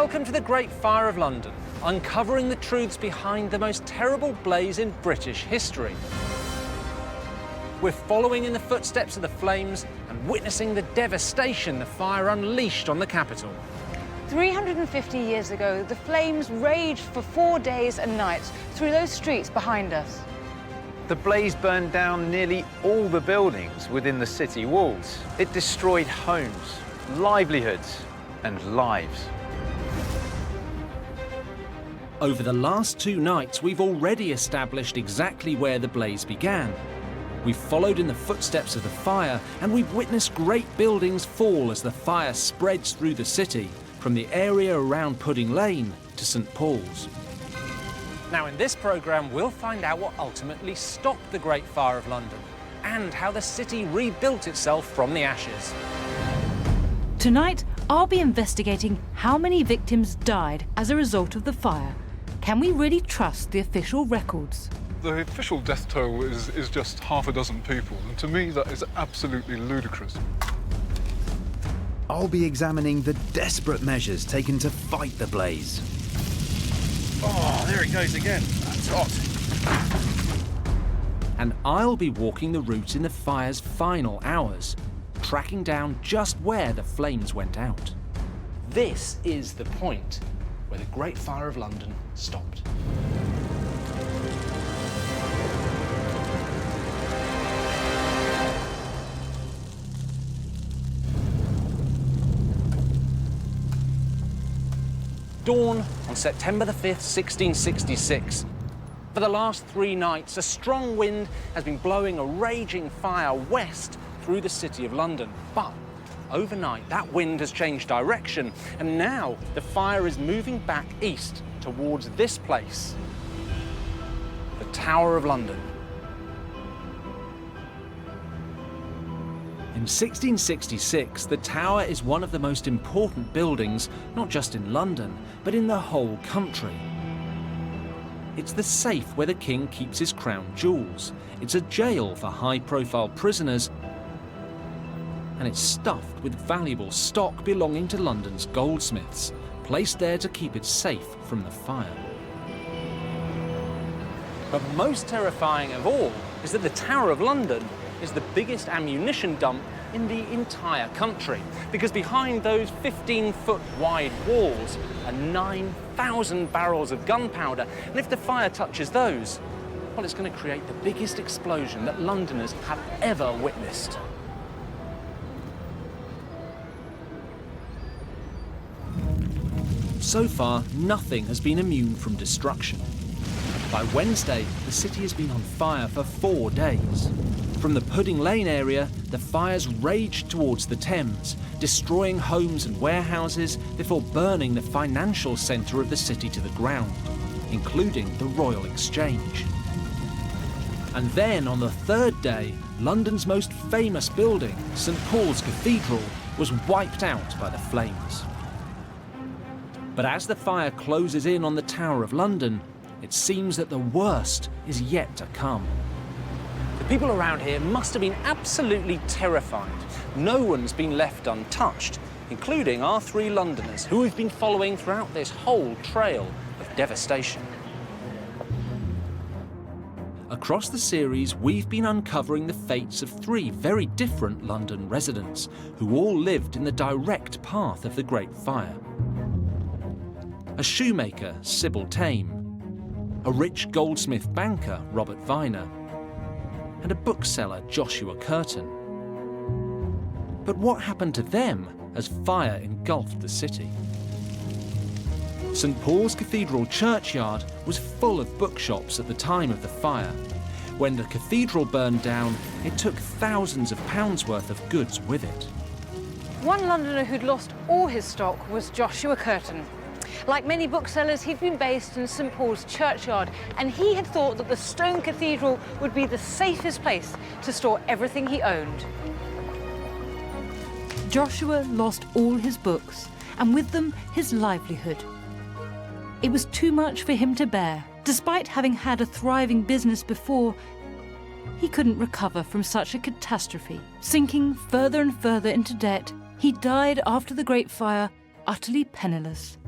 Welcome to the Great Fire of London, uncovering the truths behind the most terrible blaze in British history. We're following in the footsteps of the flames and witnessing the devastation the fire unleashed on the capital. 350 years ago, the flames raged for 4 days and nights through those streets behind us. The blaze burned down nearly all the buildings within the city walls. It destroyed homes, livelihoods, and lives. Over the last 2 nights, we've already established exactly where the blaze began. We've followed in the footsteps of the fire, and we've witnessed great buildings fall as the fire spreads through the city, from the area around Pudding Lane to St Paul's. Now, in this programme, we'll find out what ultimately stopped the Great Fire of London and how the city rebuilt itself from the ashes. Tonight, I'll be investigating how many victims died as a result of the fire. Can we really trust the official records? The official death toll is just half a dozen people, and to me that is absolutely ludicrous. I'll be examining the desperate measures taken to fight the blaze. Oh, there it goes again. That's hot. And I'll be walking the route in the fire's final hours, tracking down just where the flames went out. This is the point where the Great Fire of London stopped. Dawn on September the 5th, 1666. For the last 3 nights, a strong wind has been blowing a raging fire west through the city of London. But overnight, that wind has changed direction, and now the fire is moving back east towards this place, the Tower of London. In 1666, the Tower is one of the most important buildings, not just in London, but in the whole country. It's the safe where the king keeps his crown jewels. It's a jail for high-profile prisoners, and it's stuffed with valuable stock belonging to London's goldsmiths, placed there to keep it safe from the fire. But most terrifying of all is that the Tower of London is the biggest ammunition dump in the entire country, because behind those 15-foot wide walls are 9,000 barrels of gunpowder, and if the fire touches those, well, it's going to create the biggest explosion that Londoners have ever witnessed. So far, nothing has been immune from destruction. By Wednesday, the city has been on fire for 4 days. From the Pudding Lane area, the fires raged towards the Thames, destroying homes and warehouses before burning the financial centre of the city to the ground, including the Royal Exchange. And then, on the 3rd day, London's most famous building, St Paul's Cathedral, was wiped out by the flames. But as the fire closes in on the Tower of London, it seems that the worst is yet to come. The people around here must have been absolutely terrified. No one's been left untouched, including our 3 Londoners, who we've been following throughout this whole trail of devastation. Across the series, we've been uncovering the fates of 3 very different London residents, who all lived in the direct path of the Great Fire. A shoemaker, Sybil Tame, a rich goldsmith banker, Robert Viner, and a bookseller, Joshua Curtin. But what happened to them as fire engulfed the city? St Paul's Cathedral churchyard was full of bookshops at the time of the fire. When the cathedral burned down, it took thousands of pounds worth of goods with it. One Londoner who'd lost all his stock was Joshua Curtin. Like many booksellers, he'd been based in St Paul's churchyard, and he had thought that the stone cathedral would be the safest place to store everything he owned. Joshua lost all his books, and with them his livelihood. It was too much for him to bear. Despite having had a thriving business before, he couldn't recover from such a catastrophe. Sinking further and further into debt, he died after the Great Fire, utterly penniless.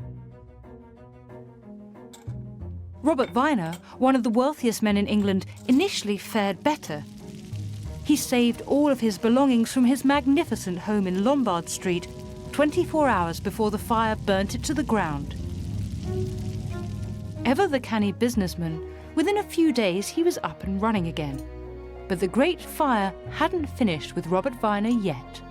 Robert Viner, one of the wealthiest men in England, initially fared better. He saved all of his belongings from his magnificent home in Lombard Street 24 hours before the fire burnt it to the ground. Ever the canny businessman, within a few days he was up and running again. But the Great Fire hadn't finished with Robert Viner yet.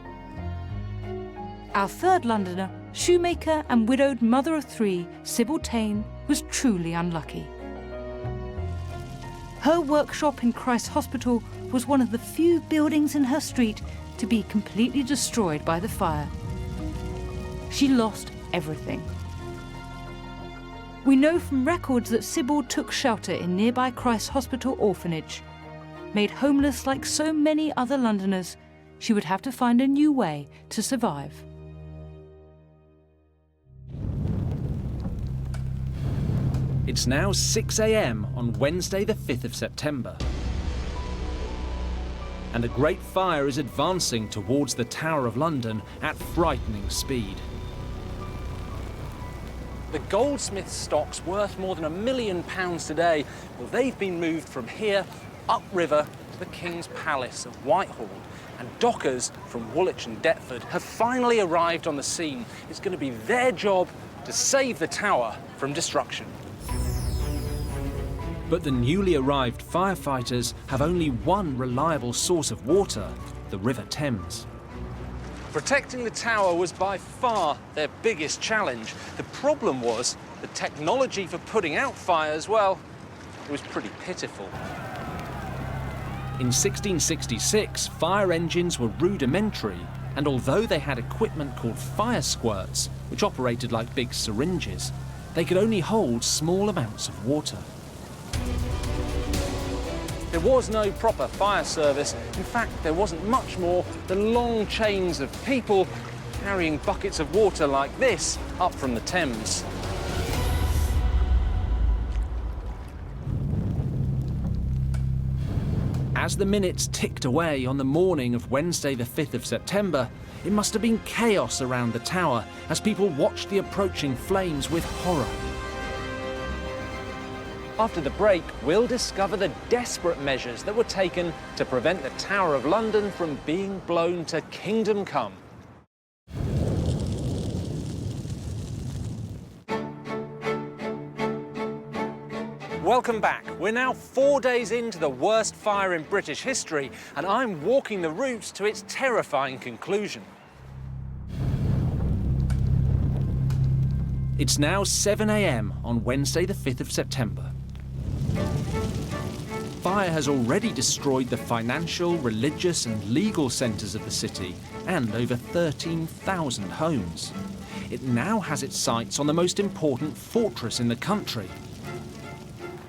Our third Londoner, shoemaker and widowed mother of three, Sybil Tane, was truly unlucky. Her workshop in Christ's Hospital was one of the few buildings in her street to be completely destroyed by the fire. She lost everything. We know from records that Sybil took shelter in nearby Christ's Hospital orphanage. Made homeless like so many other Londoners, she would have to find a new way to survive. It's now 6 a.m. on Wednesday the 5th of September. And the Great Fire is advancing towards the Tower of London at frightening speed. The goldsmith stocks worth more than £1 million today, well, they've been moved from here upriver to the King's Palace of Whitehall. And dockers from Woolwich and Deptford have finally arrived on the scene. It's going to be their job to save the tower from destruction. But the newly arrived firefighters have only one reliable source of water, the River Thames. Protecting the tower was by far their biggest challenge. The problem was the technology for putting out fires, well, it was pretty pitiful. In 1666, fire engines were rudimentary, and although they had equipment called fire squirts, which operated like big syringes, they could only hold small amounts of water. There was no proper fire service. In fact, there wasn't much more than long chains of people carrying buckets of water like this up from the Thames. As the minutes ticked away on the morning of Wednesday the 5th of September, it must have been chaos around the tower as people watched the approaching flames with horror. After the break, we'll discover the desperate measures that were taken to prevent the Tower of London from being blown to kingdom come. Welcome back. We're now 4 days into the worst fire in British history, and I'm walking the route to its terrifying conclusion. It's now 7 a.m. on Wednesday the 5th of September. Fire has already destroyed the financial, religious and legal centres of the city and over 13,000 homes. It now has its sights on the most important fortress in the country,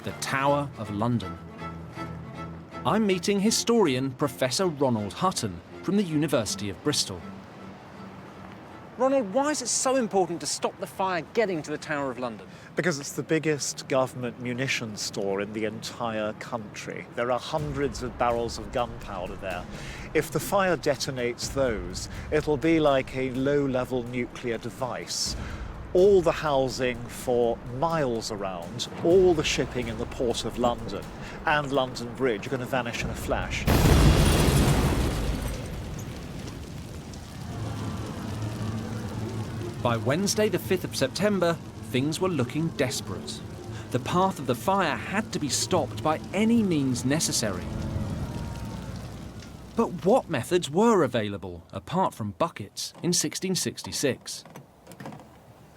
the Tower of London. I'm meeting historian Professor Ronald Hutton from the University of Bristol. Ronald, why is it so important to stop the fire getting to the Tower of London? Because it's the biggest government munitions store in the entire country. There are hundreds of barrels of gunpowder there. If the fire detonates those, it'll be like a low-level nuclear device. All the housing for miles around, all the shipping in the Port of London and London Bridge are going to vanish in a flash. By Wednesday the 5th of September, things were looking desperate. The path of the fire had to be stopped by any means necessary. But what methods were available, apart from buckets, in 1666?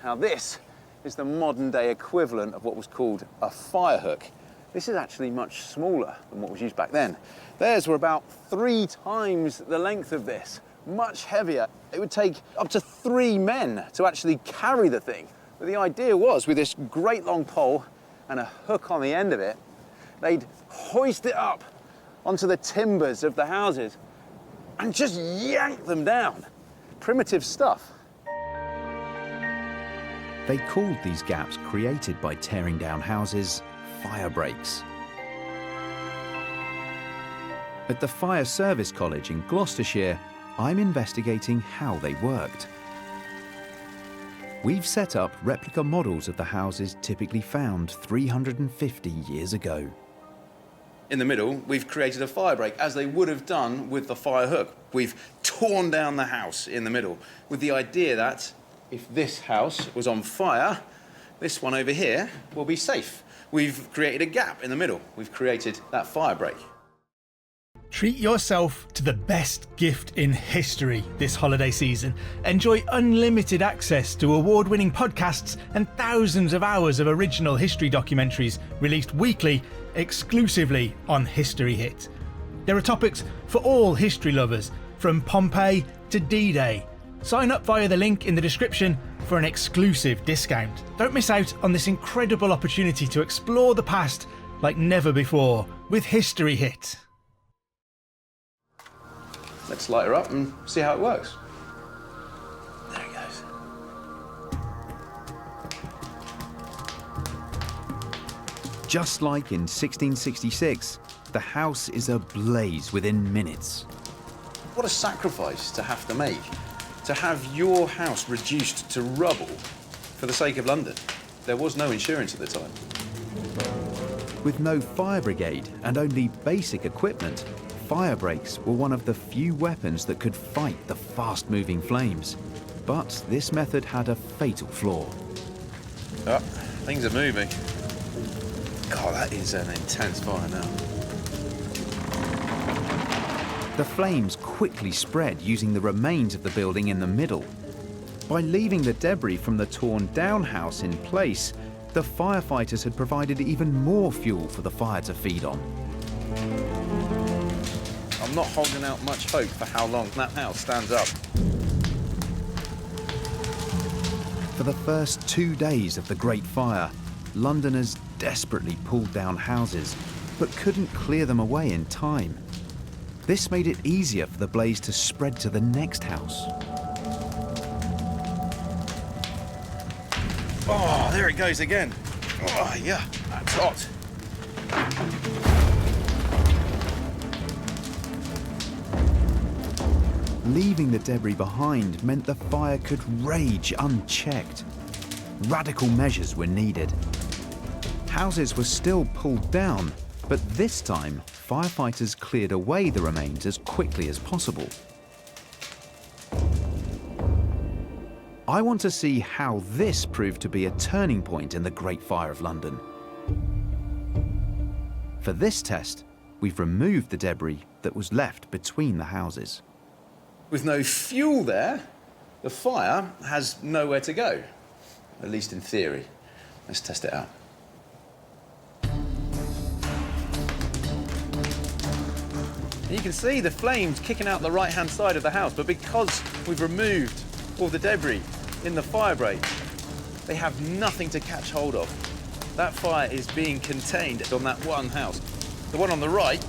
Now this is the modern day equivalent of what was called a fire hook. This is actually much smaller than what was used back then. Theirs were about 3 times the length of this, much heavier. It would take up to 3 men to actually carry the thing. But the idea was, with this great long pole and a hook on the end of it, they'd hoist it up onto the timbers of the houses and just yank them down. Primitive stuff. They called these gaps created by tearing down houses fire breaks. At the Fire Service College in Gloucestershire, I'm investigating how they worked. We've set up replica models of the houses typically found 350 years ago. In the middle, we've created a fire break, as they would have done with the fire hook. We've torn down the house in the middle, with the idea that if this house was on fire, this one over here will be safe. We've created a gap in the middle. We've created that fire break. Treat yourself to the best gift in history this holiday season. Enjoy unlimited access to award-winning podcasts and thousands of hours of original history documentaries released weekly exclusively on History Hit. There are topics for all history lovers, from Pompeii to D-Day. Sign up via the link in the description for an exclusive discount. Don't miss out on this incredible opportunity to explore the past like never before with History Hit. Let's light her up and see how it works. There it goes. Just like in 1666, the house is ablaze within minutes. What a sacrifice to have to make, to have your house reduced to rubble for the sake of London. There was no insurance at the time. With no fire brigade and only basic equipment, fire breaks were one of the few weapons that could fight the fast-moving flames. But this method had a fatal flaw. Oh, things are moving. God, that is an intense fire now. The flames quickly spread using the remains of the building in the middle. By leaving the debris from the torn-down house in place, the firefighters had provided even more fuel for the fire to feed on. I'm not holding out much hope for how long that house stands up. For the first 2 days of the Great Fire, Londoners desperately pulled down houses, but couldn't clear them away in time. This made it easier for the blaze to spread to the next house. Oh, there it goes again. Oh, yeah, that's hot. Leaving the debris behind meant the fire could rage unchecked. Radical measures were needed. Houses were still pulled down, but this time, firefighters cleared away the remains as quickly as possible. I want to see how this proved to be a turning point in the Great Fire of London. For this test, we've removed the debris that was left between the houses. With no fuel there, the fire has nowhere to go, at least in theory. Let's test it out. You can see the flames kicking out the right-hand side of the house, but because we've removed all the debris in the fire break, they have nothing to catch hold of. That fire is being contained on that one house. The one on the right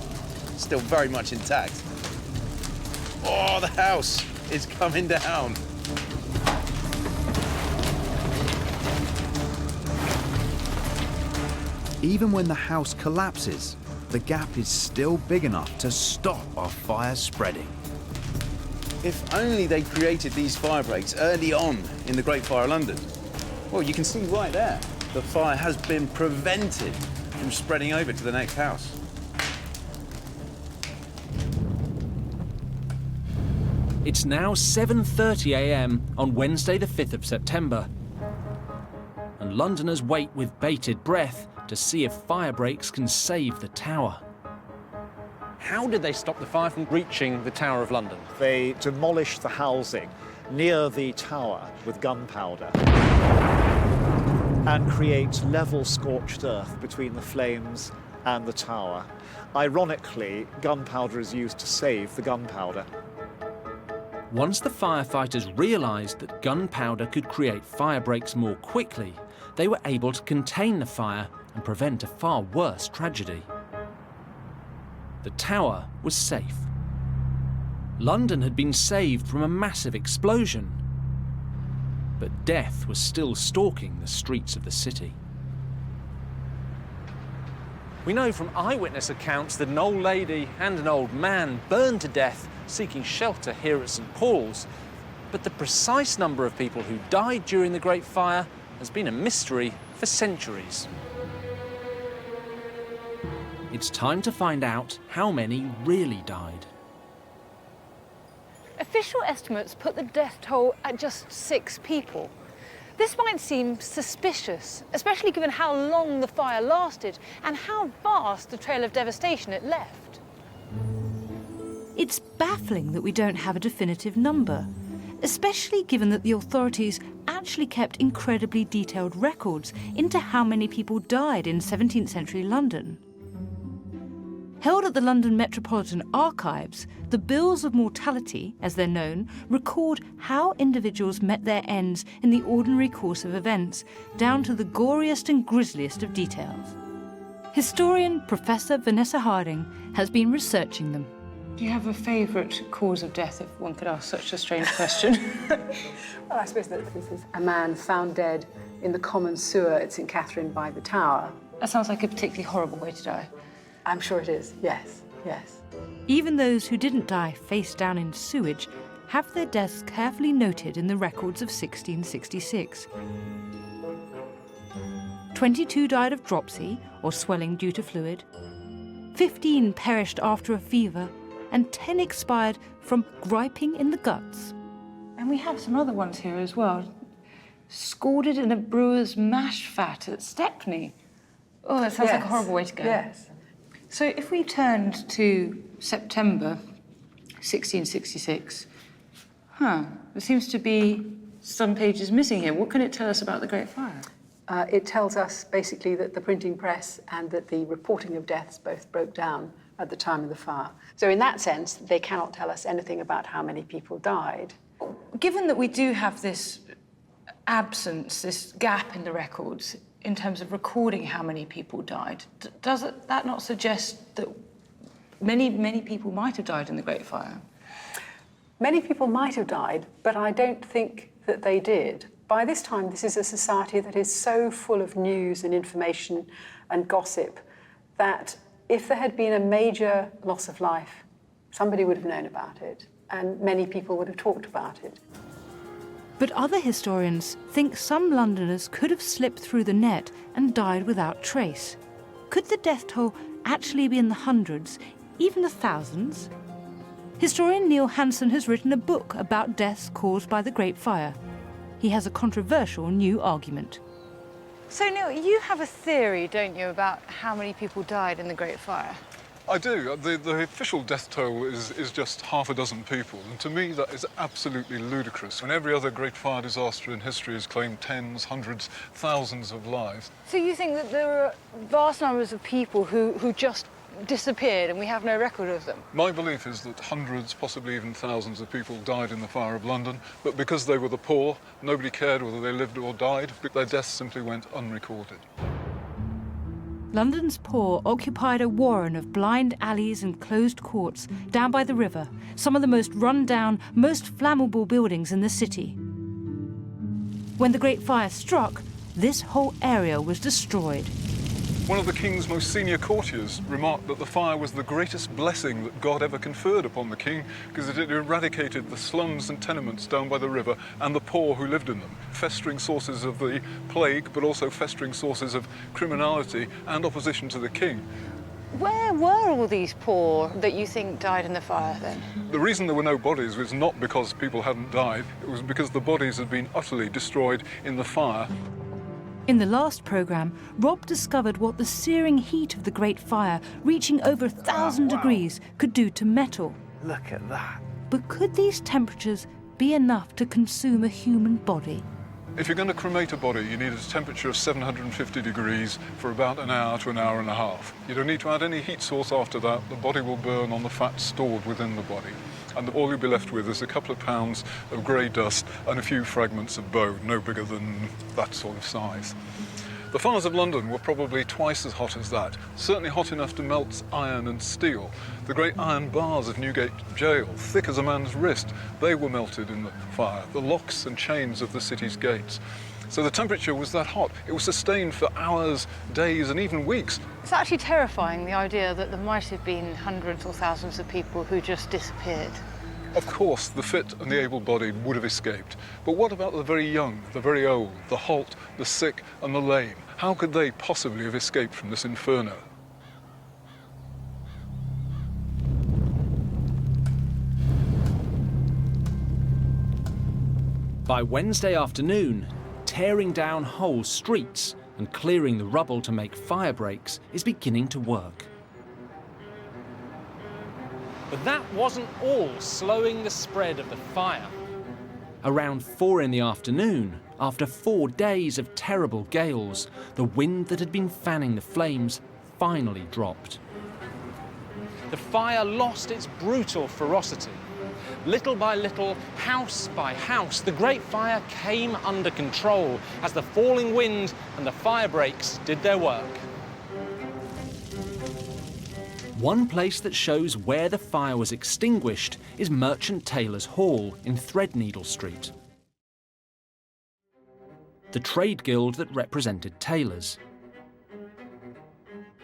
is still very much intact. Oh, the house is coming down. Even when the house collapses, the gap is still big enough to stop our fire spreading. If only they created these fire breaks early on in the Great Fire of London. Well, you can see right there, the fire has been prevented from spreading over to the next house. It's now 7:30 a.m. on Wednesday the 5th of September. And Londoners wait with bated breath to see if fire breaks can save the tower. How did they stop the fire from reaching the Tower of London? They demolished the housing near the tower with gunpowder and create level scorched earth between the flames and the tower. Ironically, gunpowder is used to save the gunpowder. Once the firefighters realised that gunpowder could create fire breaks more quickly, they were able to contain the fire and prevent a far worse tragedy. The tower was safe. London had been saved from a massive explosion, but death was still stalking the streets of the city. We know from eyewitness accounts that an old lady and an old man burned to death seeking shelter here at St Paul's. But the precise number of people who died during the Great Fire has been a mystery for centuries. It's time to find out how many really died. Official estimates put the death toll at just 6 people. This might seem suspicious, especially given how long the fire lasted and how vast the trail of devastation it left. It's baffling that we don't have a definitive number, especially given that the authorities actually kept incredibly detailed records into how many people died in 17th century London. Held at the London Metropolitan Archives, the Bills of Mortality, as they're known, record how individuals met their ends in the ordinary course of events, down to the goriest and grisliest of details. Historian Professor Vanessa Harding has been researching them. Do you have a favourite cause of death, if one could ask such a strange question? Well, I suppose that this is a man found dead in the common sewer at St Catherine by the Tower. That sounds like a particularly horrible way to die. I'm sure it is, yes, yes. Even those who didn't die face down in sewage have their deaths carefully noted in the records of 1666. 22 died of dropsy, or swelling due to fluid. 15 perished after a fever, and 10 expired from griping in the guts. And we have some other ones here as well. Scalded in a brewer's mash vat at Stepney. Oh, that sounds like a horrible way to go. Yes. So if we turned to September 1666, there seems to be some pages missing here. What can it tell us about the Great Fire? It tells us basically that the printing press and that the reporting of deaths both broke down at the time of the fire. So in that sense, they cannot tell us anything about how many people died. Given that we do have this absence, this gap in the records, in terms of recording how many people died, does that not suggest that many people might have died in the Great Fire? Many people might have died, but I don't think that they did. By this time, this is a society that is so full of news and information and gossip that if there had been a major loss of life, somebody would have known about it, and many people would have talked about it. But other historians think some Londoners could have slipped through the net and died without trace. Could the death toll actually be in the hundreds, even the thousands? Historian Neil Hansen has written a book about deaths caused by the Great Fire. He has a controversial new argument. So, Neil, you have a theory, don't you, about how many people died in the Great Fire? I do. The official death toll is just half a dozen people, and to me that is absolutely ludicrous. When every other great fire disaster in history has claimed tens, hundreds, thousands of lives. So you think that there are vast numbers of people who just disappeared and we have no record of them? My belief is that hundreds, possibly even thousands of people died in the fire of London, but because they were the poor, nobody cared whether they lived or died. Their deaths simply went unrecorded. London's poor occupied a warren of blind alleys and closed courts down by the river, some of the most run-down, most flammable buildings in the city. When the Great Fire struck, this whole area was destroyed. One of the king's most senior courtiers remarked that the fire was the greatest blessing that God ever conferred upon the king because it had eradicated the slums and tenements down by the river and the poor who lived in them, festering sources of the plague, but also festering sources of criminality and opposition to the king. Where were all these poor that you think died in the fire then? The reason there were no bodies was not because people hadn't died, it was because the bodies had been utterly destroyed in the fire. In the last programme, Rob discovered what the searing heat of the Great Fire, reaching over 1,000 degrees, could do to metal. Look at that. But could these temperatures be enough to consume a human body? If you're going to cremate a body, you need a temperature of 750 degrees for about an hour to an hour and a half. You don't need to add any heat source after that. The body will burn on the fat stored within the body. And all you'll be left with is a couple of pounds of grey dust and a few fragments of bone, no bigger than that sort of size. The fires of London were probably twice as hot as that, certainly hot enough to melt iron and steel. The great iron bars of Newgate Jail, thick as a man's wrist, they were melted in the fire, the locks and chains of the city's gates. So the temperature was that hot. It was sustained for hours, days, and even weeks. It's actually terrifying, the idea that there might have been hundreds or thousands of people who just disappeared. Of course, the fit and the able-bodied would have escaped. But what about the very young, the very old, the halt, the sick and the lame? How could they possibly have escaped from this inferno? By Wednesday afternoon, tearing down whole streets and clearing the rubble to make fire breaks is beginning to work. But that wasn't all slowing the spread of the fire. Around 4 in the afternoon, after 4 days of terrible gales, the wind that had been fanning the flames finally dropped. The fire lost its brutal ferocity. Little by little, house by house, the Great Fire came under control as the falling wind and the fire breaks did their work. One place that shows where the fire was extinguished is Merchant Taylors' Hall in Threadneedle Street, the trade guild that represented tailors.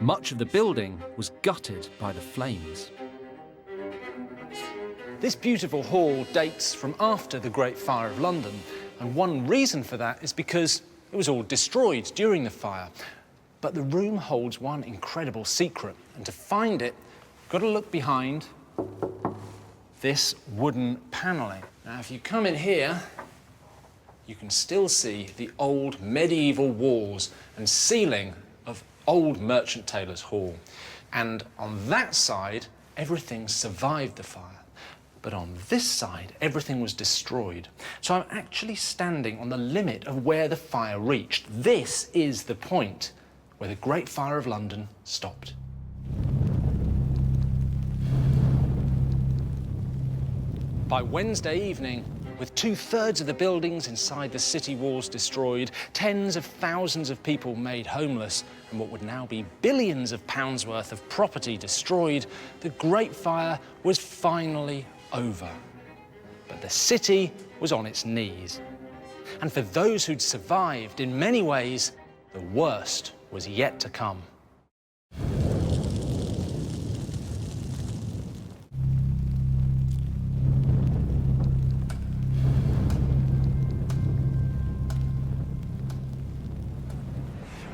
Much of the building was gutted by the flames. This beautiful hall dates from after the Great Fire of London, and one reason for that is because it was all destroyed during the fire. But the room holds one incredible secret, and to find it, you've got to look behind this wooden panelling. Now, if you come in here, you can still see the old medieval walls and ceiling of old Merchant Taylors' Hall. And on that side, everything survived the fire. But on this side, everything was destroyed. So I'm actually standing on the limit of where the fire reached. This is the point where the Great Fire of London stopped. By Wednesday evening, with 2/3 of the buildings inside the city walls destroyed, tens of thousands of people made homeless, and what would now be billions of pounds worth of property destroyed, the Great Fire was finally over. But the city was on its knees. And for those who'd survived, in many ways, the worst was yet to come.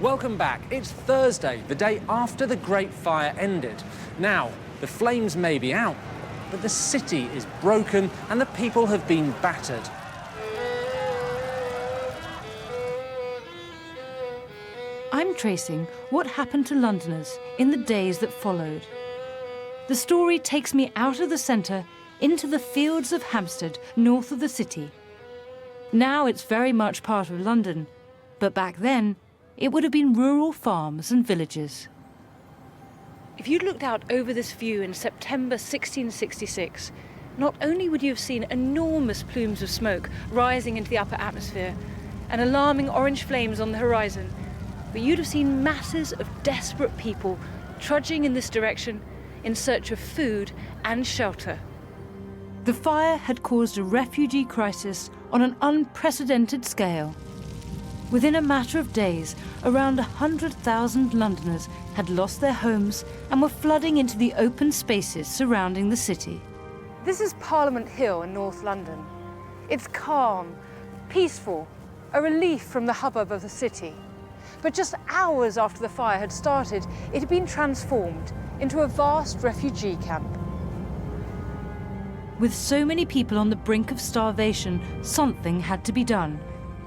Welcome back. It's Thursday, the day after the Great Fire ended. Now, the flames may be out, but the city is broken and the people have been battered. I'm tracing what happened to Londoners in the days that followed. The story takes me out of the centre into the fields of Hampstead, north of the city. Now it's very much part of London, but back then it would have been rural farms and villages. If you'd looked out over this view in September 1666, not only would you have seen enormous plumes of smoke rising into the upper atmosphere and alarming orange flames on the horizon, but you'd have seen masses of desperate people trudging in this direction in search of food and shelter. The fire had caused a refugee crisis on an unprecedented scale. Within a matter of days, around 100,000 Londoners had lost their homes and were flooding into the open spaces surrounding the city. This is Parliament Hill in North London. It's calm, peaceful, a relief from the hubbub of the city. But just hours after the fire had started, it had been transformed into a vast refugee camp. With so many people on the brink of starvation, something had to be done.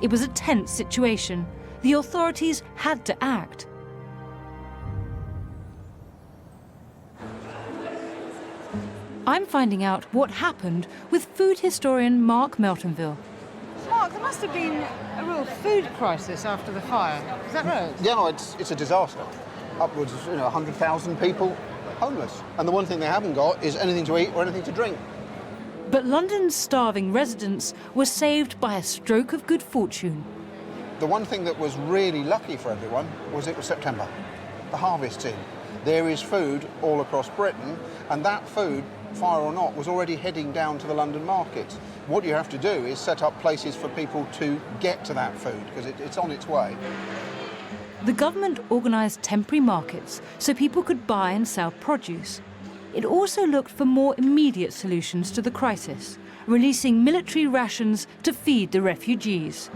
It was a tense situation. The authorities had to act. I'm finding out what happened with food historian Mark Meltonville. Mark, there must have been a real food crisis after the fire. Is that right? Yeah, no, it's a disaster. Upwards of 100,000 people homeless. And the one thing they haven't got is anything to eat or anything to drink. But London's starving residents were saved by a stroke of good fortune. The one thing that was really lucky for everyone was it was September. The harvest's in. There is food all across Britain, and that food, fire or not, was already heading down to the London market. What you have to do is set up places for people to get to that food, because it's on its way. The government organised temporary markets so people could buy and sell produce. it also looked for more immediate solutions to the crisis, releasing military rations to feed the refugees.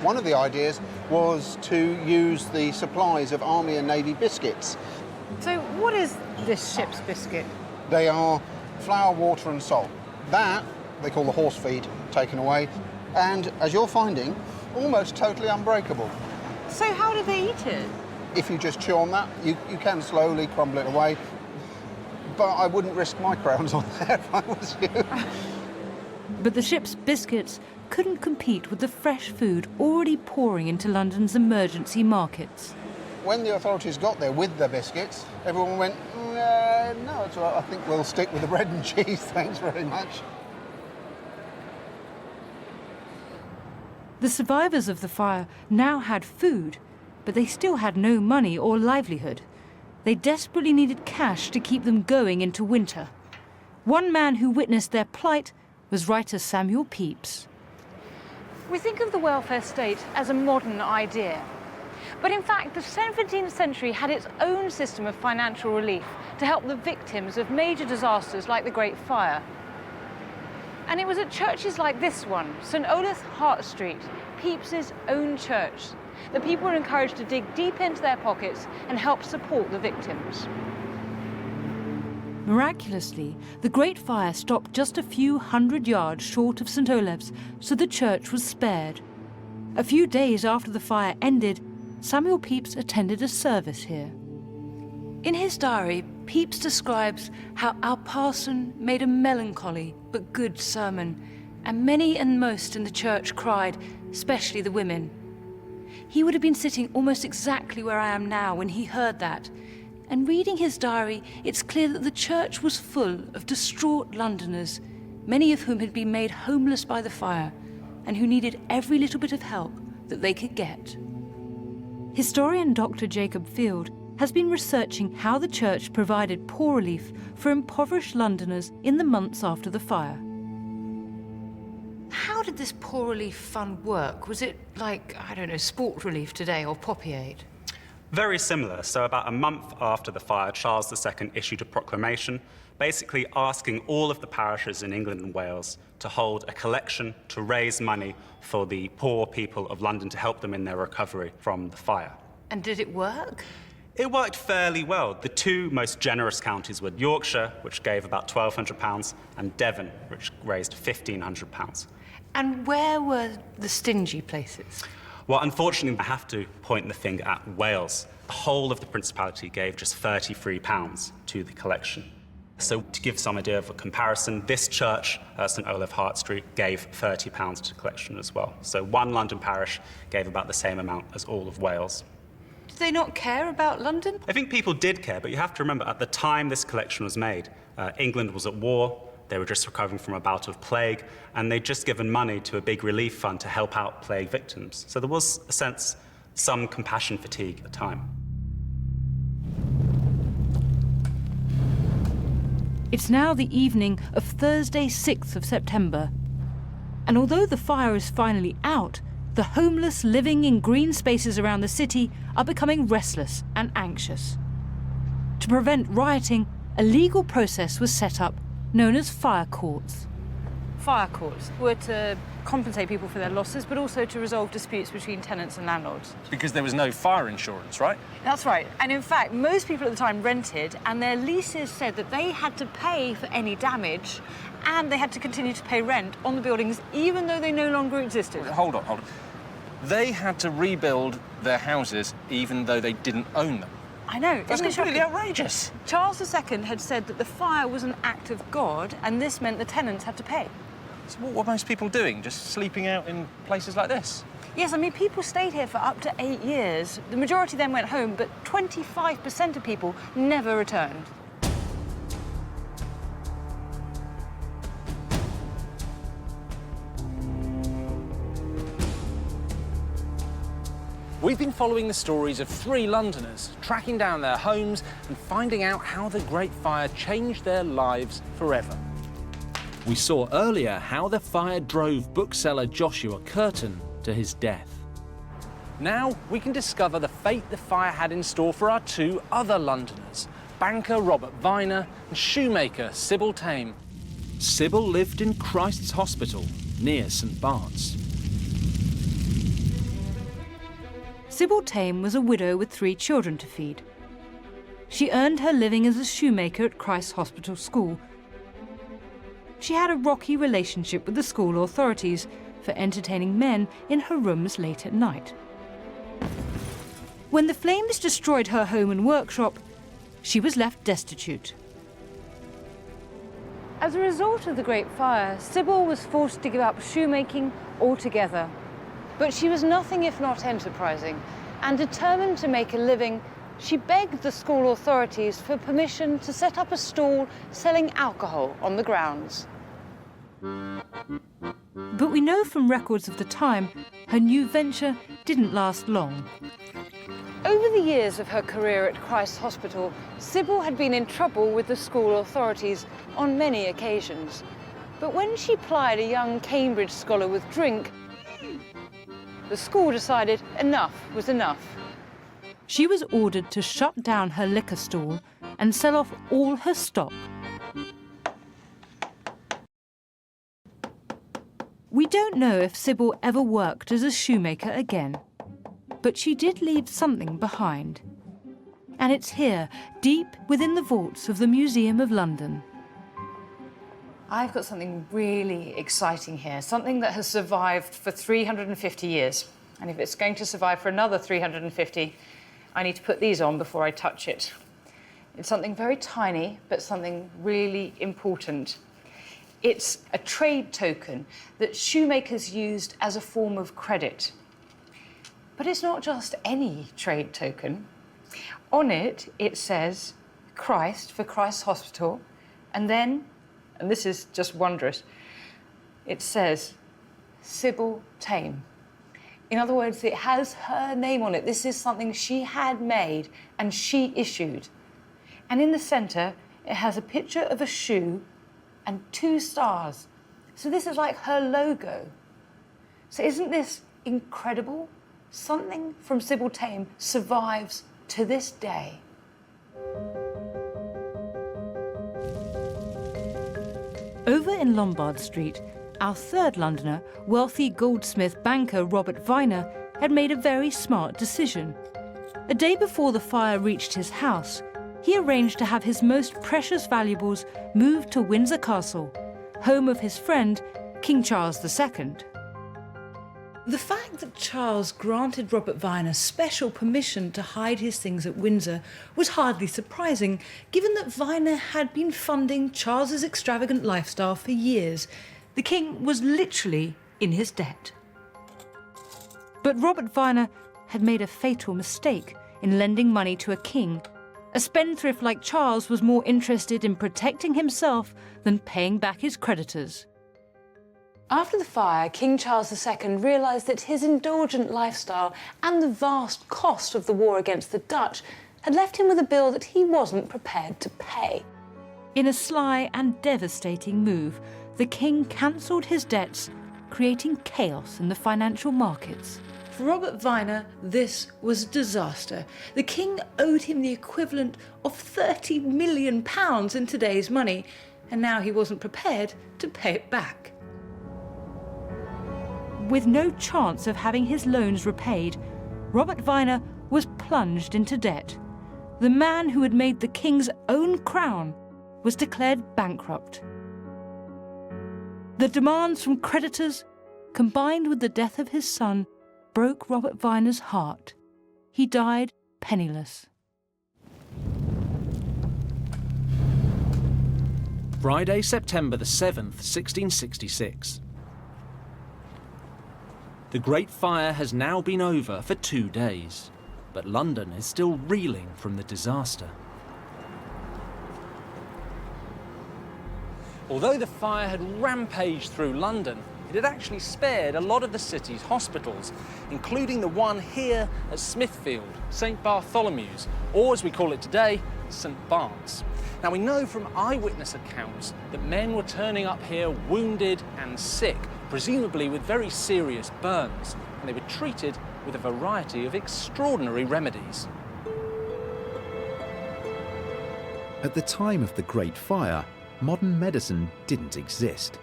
One of the ideas was to use the supplies of Army and Navy biscuits. So what is this ship's biscuit? They are flour, water and salt. That they call the horse feed, taken away, and as you're finding, almost totally unbreakable. So how do they eat it? If you just chew on that, you can slowly crumble it away, but I wouldn't risk my crowns on there if I was you. But the ship's biscuits couldn't compete with the fresh food already pouring into London's emergency markets. When the authorities got there with the biscuits, everyone went, no, it's all right, I think we'll stick with the bread and cheese, thanks very much. The survivors of the fire now had food, but they still had no money or livelihood. They desperately needed cash to keep them going into winter. One man who witnessed their plight was writer Samuel Pepys. We think of the welfare state as a modern idea. But in fact, the 17th century had its own system of financial relief to help the victims of major disasters like the Great Fire. And it was at churches like this one, St Olaf Hart Street, Pepys's own church, that people were encouraged to dig deep into their pockets and help support the victims. Miraculously, the Great Fire stopped just a few hundred yards short of St Olaf's, so the church was spared. A few days after the fire ended, Samuel Pepys attended a service here. In his diary, Pepys describes how our parson made a melancholy but good sermon, and many and most in the church cried, especially the women. He would have been sitting almost exactly where I am now when he heard that, and reading his diary, it's clear that the church was full of distraught Londoners, many of whom had been made homeless by the fire, and who needed every little bit of help that they could get. Historian Dr. Jacob Field has been researching how the church provided poor relief for impoverished Londoners in the months after the fire. How did this poor relief fund work? Was it like, I don't know, sport relief today or poppy aid? Very similar. So about a month after the fire, Charles II issued a proclamation basically asking all of the parishes in England and Wales to hold a collection to raise money for the poor people of London to help them in their recovery from the fire. And did it work? It worked fairly well. The two most generous counties were Yorkshire, which gave about £1,200, and Devon, which raised £1,500. And where were the stingy places? Well, unfortunately, I have to point the finger at Wales. The whole of the Principality gave just £33 to the collection. So to give some idea of a comparison, this church, St Olaf Hart Street, gave £30 to the collection as well. So one London parish gave about the same amount as all of Wales. Did they not care about London? I think people did care, but you have to remember, at the time this collection was made, England was at war, they were just recovering from a bout of plague, and they'd just given money to a big relief fund to help out plague victims. So there was, a sense, some compassion fatigue at the time. It's now the evening of Thursday, 6th of September. And although the fire is finally out, the homeless living in green spaces around the city are becoming restless and anxious. To prevent rioting, a legal process was set up known as fire courts. Fire courts were to compensate people for their losses, but also to resolve disputes between tenants and landlords. Because there was no fire insurance, right? That's right. And in fact, most people at the time rented, and their leases said that they had to pay for any damage, and they had to continue to pay rent on the buildings, even though they no longer existed. Hold on. They had to rebuild their houses even though they didn't own them. I know. That's Isn't it completely shocking? outrageous. Charles II had said that the fire was an act of God, and this meant the tenants had to pay. So what were most people doing? Just sleeping out in places like this? Yes, I mean, people stayed here for up to 8 years. The majority then went home, but 25% of people never returned. We've been following the stories of 3 Londoners, tracking down their homes and finding out how the Great Fire changed their lives forever. We saw earlier how the fire drove bookseller Joshua Curtin to his death. Now we can discover the fate the fire had in store for our 2 other Londoners, banker Robert Viner and shoemaker Sybil Tame. Sybil lived in Christ's Hospital, near St Bart's. Sybil Tame was a widow with 3 children to feed. She earned her living as a shoemaker at Christ's Hospital School. She had a rocky relationship with the school authorities for entertaining men in her rooms late at night. When the flames destroyed her home and workshop, she was left destitute. As a result of the Great Fire, Sybil was forced to give up shoemaking altogether. But she was nothing if not enterprising, and determined to make a living, she begged the school authorities for permission to set up a stall selling alcohol on the grounds. But we know from records of the time, her new venture didn't last long. Over the years of her career at Christ's Hospital, Sybil had been in trouble with the school authorities on many occasions. But when she plied a young Cambridge scholar with drink, the school decided enough was enough. She was ordered to shut down her liquor stall and sell off all her stock. We don't know if Sybil ever worked as a shoemaker again, but she did leave something behind. And it's here, deep within the vaults of the Museum of London. I've got something really exciting here, something that has survived for 350 years. And if it's going to survive for another 350, I need to put these on before I touch it. It's something very tiny, but something really important. It's a trade token that shoemakers used as a form of credit. But it's not just any trade token. On it, it says Christ for Christ's Hospital, and then, and this is just wondrous, it says Sybil Tame. In other words, it has her name on it. This is something she had made and she issued. And in the centre, it has a picture of a shoe and 2 stars. So this is like her logo. So isn't this incredible? Something from Sybil Tame survives to this day. Over in Lombard Street, our third Londoner, wealthy goldsmith banker Robert Viner, had made a very smart decision. A day before the fire reached his house, he arranged to have his most precious valuables moved to Windsor Castle, home of his friend, King Charles II. The fact that Charles granted Robert Viner special permission to hide his things at Windsor was hardly surprising, given that Viner had been funding Charles's extravagant lifestyle for years. The king was literally in his debt. But Robert Viner had made a fatal mistake in lending money to a king. A spendthrift like Charles was more interested in protecting himself than paying back his creditors. After the fire, King Charles II realised that his indulgent lifestyle and the vast cost of the war against the Dutch had left him with a bill that he wasn't prepared to pay. In a sly and devastating move, the king cancelled his debts, creating chaos in the financial markets. For Robert Viner, this was a disaster. The king owed him the equivalent of £30 million in today's money, and now he wasn't prepared to pay it back. With no chance of having his loans repaid, Robert Viner was plunged into debt. The man who had made the king's own crown was declared bankrupt. The demands from creditors, combined with the death of his son, broke Robert Viner's heart. He died penniless. Friday, September the 7th, 1666. The Great Fire has now been over for 2 days, but London is still reeling from the disaster. Although the fire had rampaged through London, it had actually spared a lot of the city's hospitals, including the one here at Smithfield, St Bartholomew's, or as we call it today, St Bart's. Now we know from eyewitness accounts that men were turning up here wounded and sick, presumably with very serious burns, and they were treated with a variety of extraordinary remedies. At the time of the Great Fire, modern medicine didn't exist.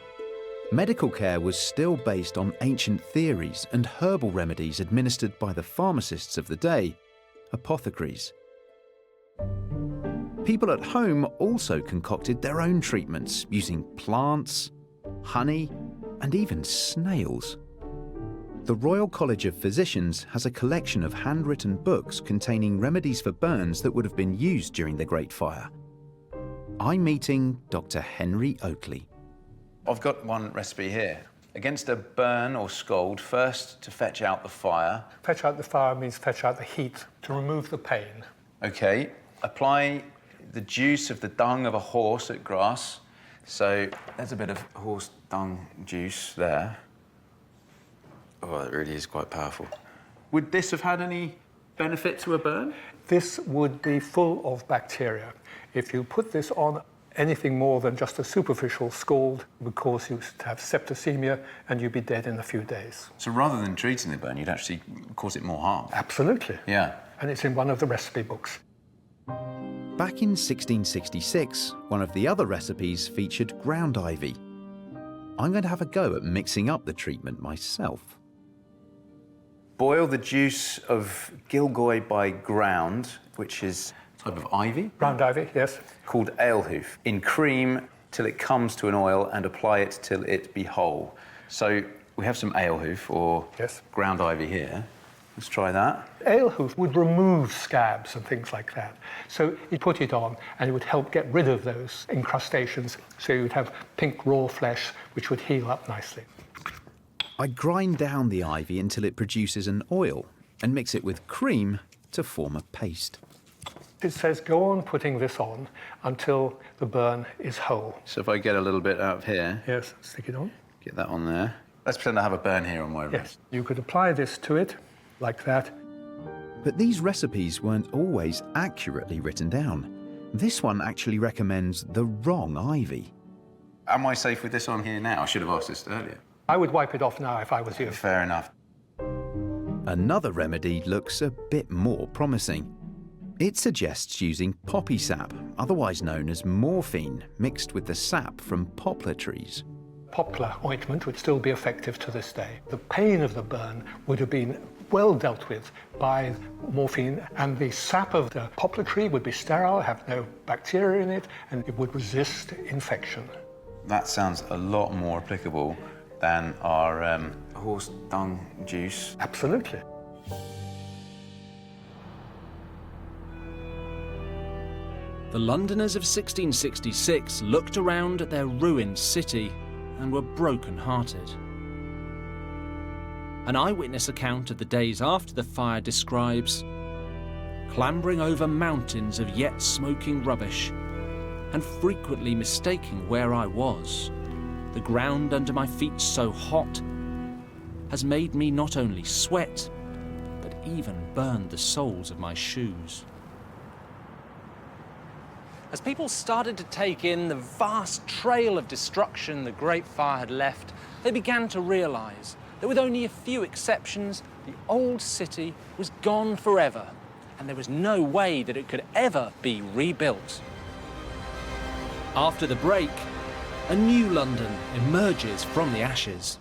Medical care was still based on ancient theories and herbal remedies administered by the pharmacists of the day, apothecaries. People at home also concocted their own treatments using plants, honey, and even snails. The Royal College of Physicians has a collection of handwritten books containing remedies for burns that would have been used during the Great Fire. I'm meeting Dr. Henry Oakley. I've got one recipe here. Against a burn or scald, first to fetch out the fire. Fetch out the fire means fetch out the heat, to remove the pain. Okay, apply the juice of the dung of a horse at grass. So there's a bit of horse dung juice there. Oh, it really is quite powerful. Would this have had any benefit to a burn? This would be full of bacteria. If you put this on anything more than just a superficial scald, it would cause you to have septicemia and you'd be dead in a few days. So rather than treating the burn, you'd actually cause it more harm? Absolutely. Yeah. And it's in one of the recipe books. Back in 1666, one of the other recipes featured ground ivy. I'm going to have a go at mixing up the treatment myself. Boil the juice of gilgoy by ground, which is a type of ivy. Ground ivy, yes. Called alehoof, in cream till it comes to an oil and apply it till it be whole. So we have some alehoof or ground ivy here. Let's try that. Alehoof would remove scabs and things like that. So you put it on and it would help get rid of those incrustations. So you'd have pink raw flesh, which would heal up nicely. I grind down the ivy until it produces an oil and mix it with cream to form a paste. It says go on putting this on until the burn is whole. So if I get a little bit out of here. Yes, stick it on. Get that on there. Let's pretend I have a burn here on my wrist. Yes, you could apply this to it like that. But these recipes weren't always accurately written down. This one actually recommends the wrong ivy. Am I safe with this on here now? I should have asked this earlier. I would wipe it off now if I was you. Fair enough. Another remedy looks a bit more promising. It suggests using poppy sap, otherwise known as morphine, mixed with the sap from poplar trees. Poplar ointment would still be effective to this day. The pain of the burn would have been well dealt with by morphine, and the sap of the poplar tree would be sterile, have no bacteria in it, and it would resist infection. That sounds a lot more applicable than our horse dung juice. Absolutely. The Londoners of 1666 looked around at their ruined city and were broken-hearted. An eyewitness account of the days after the fire describes clambering over mountains of yet smoking rubbish and frequently mistaking where I was. The ground under my feet so hot has made me not only sweat, but even burned the soles of my shoes. As people started to take in the vast trail of destruction the Great Fire had left, they began to realise that with only a few exceptions, the old city was gone forever, and there was no way that it could ever be rebuilt. After the break, a new London emerges from the ashes.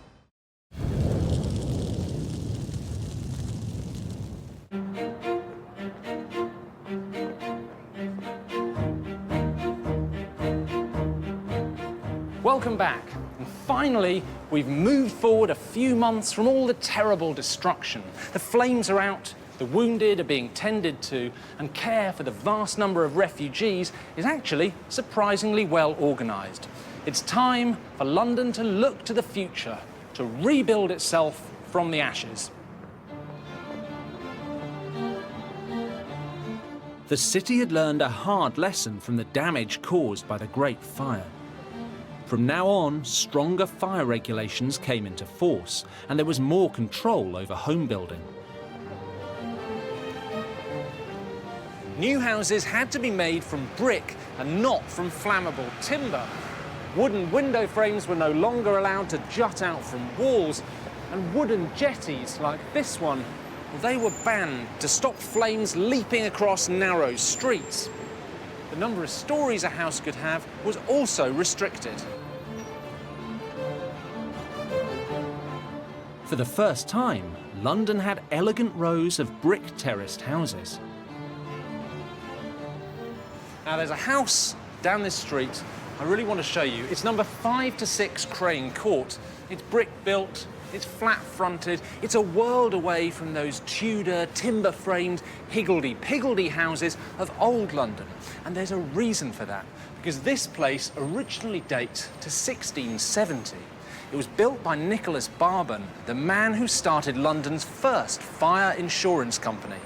Welcome back. And finally, we've moved forward a few months from all the terrible destruction. The flames are out, the wounded are being tended to, and care for the vast number of refugees is actually surprisingly well organised. It's time for London to look to the future, to rebuild itself from the ashes. The city had learned a hard lesson from the damage caused by the Great Fire. From now on, stronger fire regulations came into force, and there was more control over home building. New houses had to be made from brick and not from flammable timber. Wooden window frames were no longer allowed to jut out from walls, and wooden jetties like this one, well, they were banned to stop flames leaping across narrow streets. the number of stories a house could have was also restricted. For the first time, London had elegant rows of brick terraced houses. Now there's a house down this street I really want to show you. It's number 5 to 6 Crane Court. It's brick built, it's flat fronted, it's a world away from those Tudor, timber framed, higgledy-piggledy houses of old London. And there's a reason for that, because this place originally dates to 1670. It was built by Nicholas Barban, the man who started London's first fire insurance company.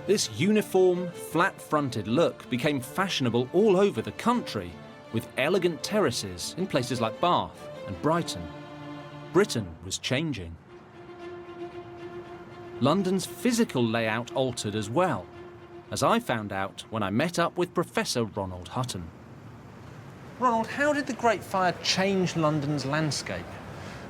This uniform, flat-fronted look became fashionable all over the country, with elegant terraces in places like Bath and Brighton. Britain was changing. London's physical layout altered as well, as I found out when I met up with Professor Ronald Hutton. Ronald, how did the Great Fire change London's landscape?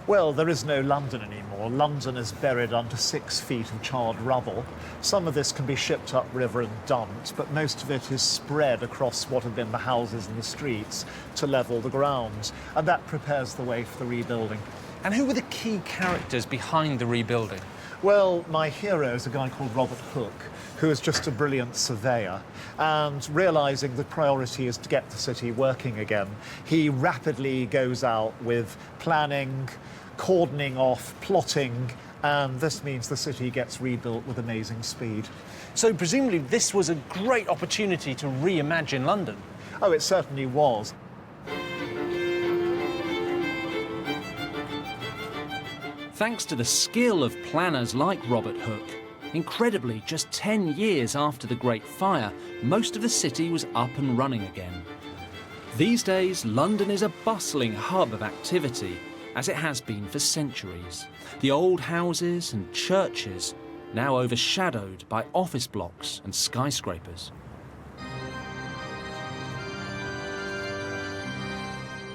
Well, there is no London anymore. London is buried under 6 feet of charred rubble. Some of this can be shipped upriver and dumped, but most of it is spread across what have been the houses and the streets to level the ground, and that prepares the way for the rebuilding. And who were the key characters behind the rebuilding? Well, my hero is a guy called Robert Hooke, who is just a brilliant surveyor, and realising the priority is to get the city working again, he rapidly goes out with planning, cordoning off, plotting, and this means the city gets rebuilt with amazing speed. So presumably this was a great opportunity to reimagine London? Oh, it certainly was. Thanks to the skill of planners like Robert Hooke, incredibly, just 10 years after the Great Fire, most of the city was up and running again. These days, London is a bustling hub of activity, as it has been for centuries. The old houses and churches, now overshadowed by office blocks and skyscrapers.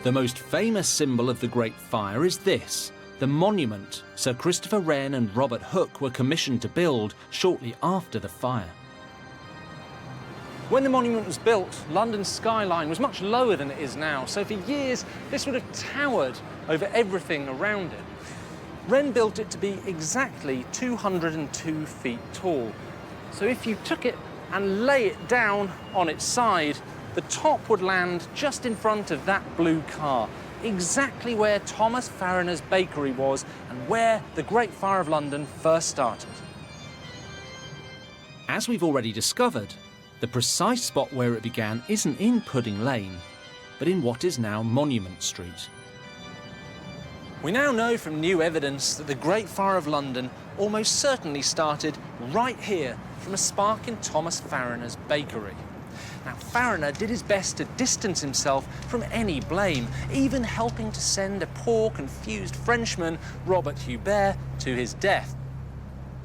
The most famous symbol of the Great Fire is this, the monument Sir Christopher Wren and Robert Hooke were commissioned to build shortly after the fire. When the monument was built, London's skyline was much lower than it is now, so for years this would have towered over everything around it. Wren built it to be exactly 202 feet tall. So if you took it and lay it down on its side, the top would land just in front of that blue car, exactly where Thomas Farriner's bakery was and where the Great Fire of London first started. As we've already discovered, the precise spot where it began isn't in Pudding Lane, but in what is now Monument Street. We now know from new evidence that the Great Fire of London almost certainly started right here from a spark in Thomas Farriner's bakery. Now, Farriner did his best to distance himself from any blame, even helping to send a poor, confused Frenchman, Robert Hubert, to his death.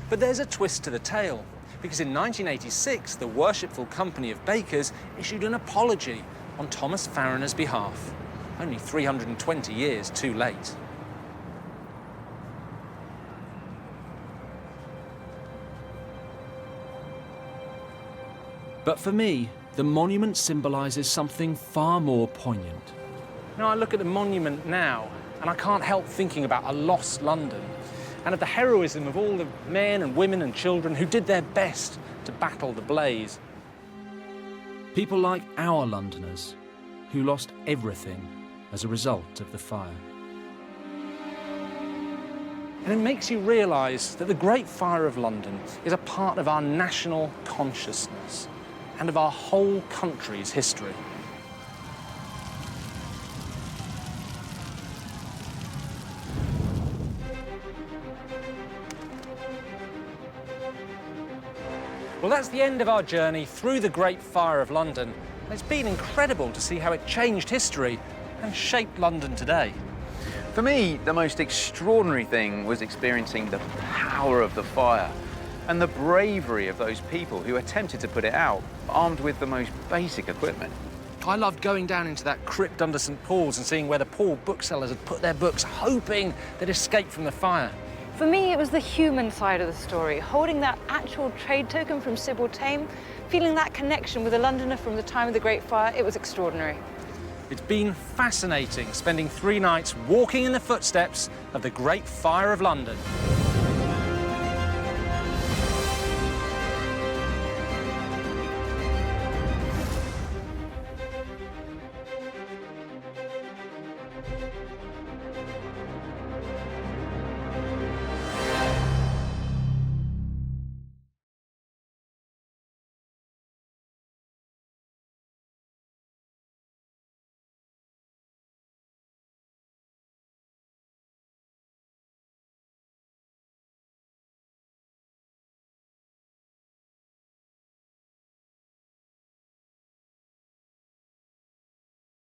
But there's a twist to the tale, because in 1986, the Worshipful Company of Bakers issued an apology on Thomas Farriner's behalf, only 320 years too late. But for me, the monument symbolises something far more poignant. Now, I look at the monument now, and I can't help thinking about a lost London, and of the heroism of all the men and women and children who did their best to battle the blaze. People like our Londoners, who lost everything as a result of the fire. And it makes you realise that the Great Fire of London is a part of our national consciousness and of our whole country's history. Well, that's the end of our journey through the Great Fire of London. It's been incredible to see how it changed history and shaped London today. For me, the most extraordinary thing was experiencing the power of the fire and the bravery of those people who attempted to put it out, armed with the most basic equipment. I loved going down into that crypt under St Paul's and seeing where the poor booksellers had put their books, hoping they'd escape from the fire. For me, it was the human side of the story, holding that actual trade token from Sybil Tame, feeling that connection with a Londoner from the time of the Great Fire, it was extraordinary. It's been fascinating spending 3 nights walking in the footsteps of the Great Fire of London.